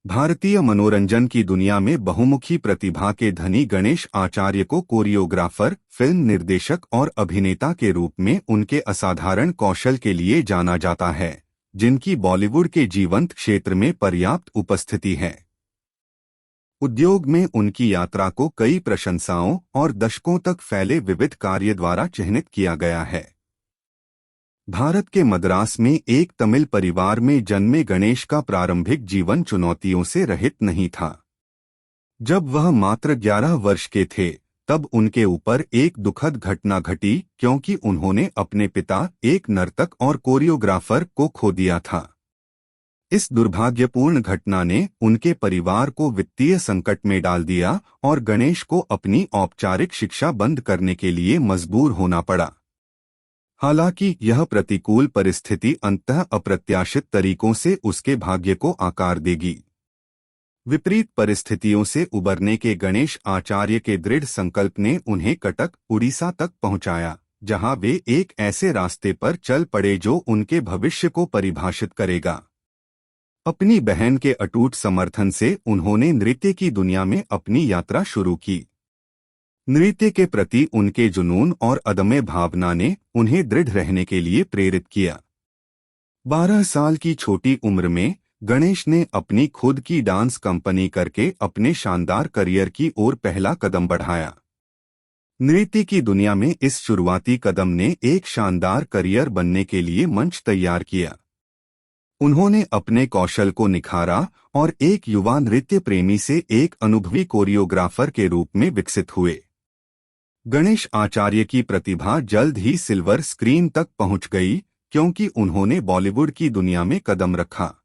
भारतीय मनोरंजन की दुनिया में बहुमुखी प्रतिभा के धनी गणेश आचार्य को कोरियोग्राफर, फिल्म निर्देशक और अभिनेता के रूप में उनके असाधारण कौशल के लिए जाना जाता है, जिनकी बॉलीवुड के जीवंत क्षेत्र में पर्याप्त उपस्थिति है। उद्योग में उनकी यात्रा को कई प्रशंसाओं और दशकों तक फैले विविध कार्य द्वारा चिह्नित किया गया है। भारत के मद्रास में एक तमिल परिवार में जन्मे गणेश का प्रारंभिक जीवन चुनौतियों से रहित नहीं था। जब वह मात्र 11 वर्ष के थे, तब उनके ऊपर एक दुखद घटना घटी क्योंकि उन्होंने अपने पिता, एक नर्तक और कोरियोग्राफर, को खो दिया था। इस दुर्भाग्यपूर्ण घटना ने उनके परिवार को वित्तीय संकट में डाल दिया और गणेश को अपनी औपचारिक शिक्षा बंद करने के लिए मजबूर होना पड़ा। हालांकि यह प्रतिकूल परिस्थिति अंततः अप्रत्याशित तरीकों से उसके भाग्य को आकार देगी। विपरीत परिस्थितियों से उबरने के गणेश आचार्य के दृढ़ संकल्प ने उन्हें कटक, उड़ीसा तक पहुंचाया, जहां वे एक ऐसे रास्ते पर चल पड़े जो उनके भविष्य को परिभाषित करेगा। अपनी बहन के अटूट समर्थन से उन्होंने नृत्य की दुनिया में अपनी यात्रा शुरू की। नृत्य के प्रति उनके जुनून और अदम्य भावना ने उन्हें दृढ़ रहने के लिए प्रेरित किया। 12 साल की छोटी उम्र में गणेश ने अपनी खुद की डांस कंपनी करके अपने शानदार करियर की ओर पहला कदम बढ़ाया। नृत्य की दुनिया में इस शुरुआती कदम ने एक शानदार करियर बनने के लिए मंच तैयार किया। उन्होंने अपने कौशल को निखारा और एक युवा नृत्य प्रेमी से एक अनुभवी कोरियोग्राफर के रूप में विकसित हुए। गणेश आचार्य की प्रतिभा जल्द ही सिल्वर स्क्रीन तक पहुंच गई क्योंकि उन्होंने बॉलीवुड की दुनिया में कदम रखा।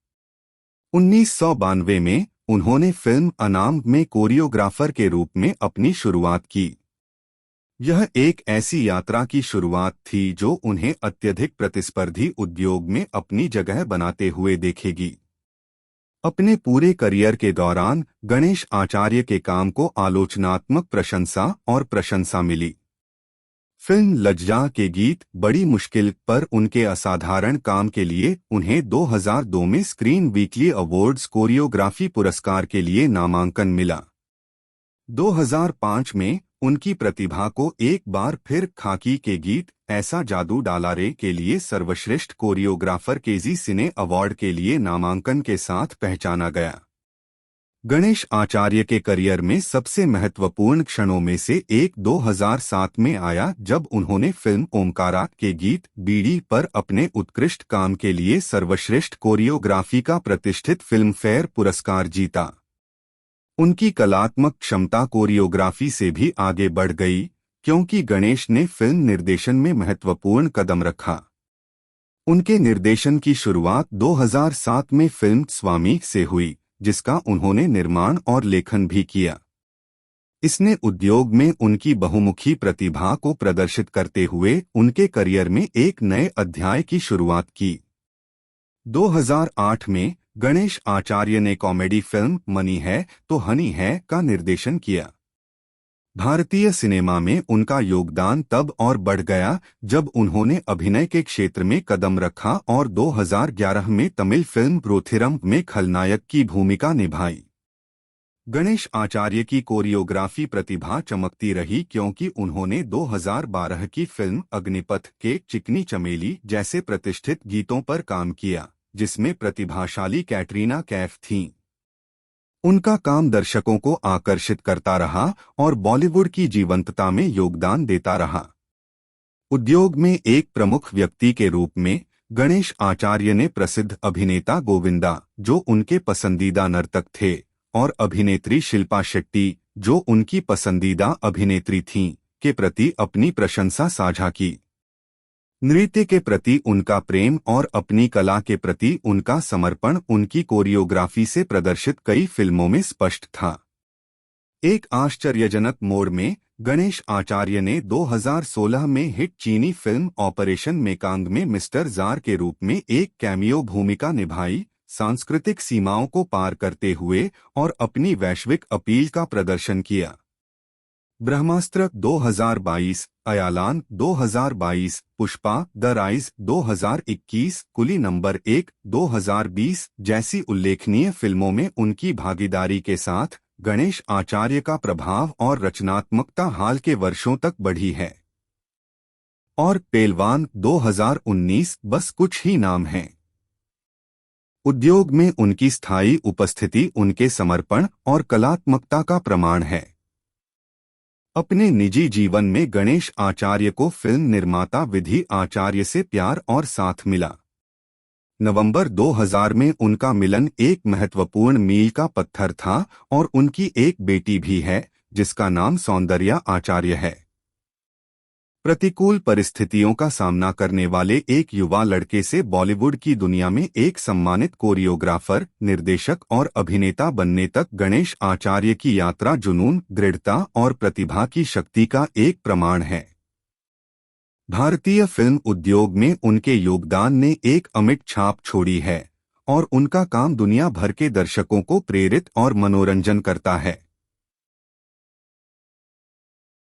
1992 में उन्होंने फिल्म अनाम में कोरियोग्राफर के रूप में अपनी शुरुआत की। यह एक ऐसी यात्रा की शुरुआत थी जो उन्हें अत्यधिक प्रतिस्पर्धी उद्योग में अपनी जगह बनाते हुए देखेगी। अपने पूरे करियर के दौरान गणेश आचार्य के काम को आलोचनात्मक प्रशंसा और प्रशंसा मिली। फिल्म लज्जा के गीत बड़ी मुश्किल पर उनके असाधारण काम के लिए उन्हें 2002 में स्क्रीन वीकली अवार्ड्स कोरियोग्राफी पुरस्कार के लिए नामांकन मिला। 2005 में उनकी प्रतिभा को एक बार फिर खाकी के गीत ऐसा जादू डाला रे के लिए सर्वश्रेष्ठ कोरियोग्राफर के जी सिने अवार्ड के लिए नामांकन के साथ पहचाना गया। गणेश आचार्य के करियर में सबसे महत्वपूर्ण क्षणों में से एक 2007 में आया जब उन्होंने फिल्म ओमकारा के गीत बीड़ी पर अपने उत्कृष्ट काम के लिए सर्वश्रेष्ठ कोरियोग्राफी का प्रतिष्ठित फिल्मफेयर पुरस्कार जीता। उनकी कलात्मक क्षमता कोरियोग्राफी से भी आगे बढ़ गई क्योंकि गणेश ने फिल्म निर्देशन में महत्वपूर्ण कदम रखा। उनके निर्देशन की शुरुआत 2007 में फिल्म स्वामी से हुई, जिसका उन्होंने निर्माण और लेखन भी किया। इसने उद्योग में उनकी बहुमुखी प्रतिभा को प्रदर्शित करते हुए उनके करियर में एक नए अध्याय की शुरुआत की। 2008 में गणेश आचार्य ने कॉमेडी फिल्म मनी है तो हनी है का निर्देशन किया। भारतीय सिनेमा में उनका योगदान तब और बढ़ गया जब उन्होंने अभिनय के क्षेत्र में कदम रखा और 2011 में तमिल फिल्म रोथिरम में खलनायक की भूमिका निभाई। गणेश आचार्य की कोरियोग्राफी प्रतिभा चमकती रही क्योंकि उन्होंने 2012 की फिल्म अग्निपथ के चिकनी चमेली जैसे प्रतिष्ठित गीतों पर काम किया, जिसमें प्रतिभाशाली कैटरीना कैफ थीं। उनका काम दर्शकों को आकर्षित करता रहा और बॉलीवुड की जीवंतता में योगदान देता रहा। उद्योग में एक प्रमुख व्यक्ति के रूप में गणेश आचार्य ने प्रसिद्ध अभिनेता गोविंदा, जो उनके पसंदीदा नर्तक थे, और अभिनेत्री शिल्पा शेट्टी, जो उनकी पसंदीदा अभिनेत्री थीं, के प्रति अपनी प्रशंसा साझा की। नृत्य के प्रति उनका प्रेम और अपनी कला के प्रति उनका समर्पण उनकी कोरियोग्राफी से प्रदर्शित कई फिल्मों में स्पष्ट था। एक आश्चर्यजनक मोड़ में गणेश आचार्य ने 2016 में हिट चीनी फिल्म ऑपरेशन मेकांग में मिस्टर जार के रूप में एक कैमियो भूमिका निभाई, सांस्कृतिक सीमाओं को पार करते हुए और अपनी वैश्विक अपील का प्रदर्शन किया। Brahmastra 2022, Ayalaan 2022, Pushpa the rise 2021, Coolie number 1 2020 जैसी उल्लेखनीय फिल्मों में उनकी भागीदारी के साथ गणेश आचार्य का प्रभाव और रचनात्मकता हाल के वर्षों तक बढ़ी है। और पेलवान 2019 बस कुछ ही नाम हैं। उद्योग में उनकी स्थायी उपस्थिति उनके समर्पण और कलात्मकता का प्रमाण है। अपने निजी जीवन में गणेश आचार्य को फिल्म निर्माता विधि आचार्य से प्यार और साथ मिला। नवंबर 2000 में उनका मिलन एक महत्वपूर्ण मील का पत्थर था और उनकी एक बेटी भी है जिसका नाम सौंदर्या आचार्य है। प्रतिकूल परिस्थितियों का सामना करने वाले एक युवा लड़के से बॉलीवुड की दुनिया में एक सम्मानित कोरियोग्राफर, निर्देशक और अभिनेता बनने तक गणेश आचार्य की यात्रा जुनून, दृढ़ता और प्रतिभा की शक्ति का एक प्रमाण है। भारतीय फिल्म उद्योग में उनके योगदान ने एक अमिट छाप छोड़ी है और उनका काम दुनिया भर के दर्शकों को प्रेरित और मनोरंजन करता है।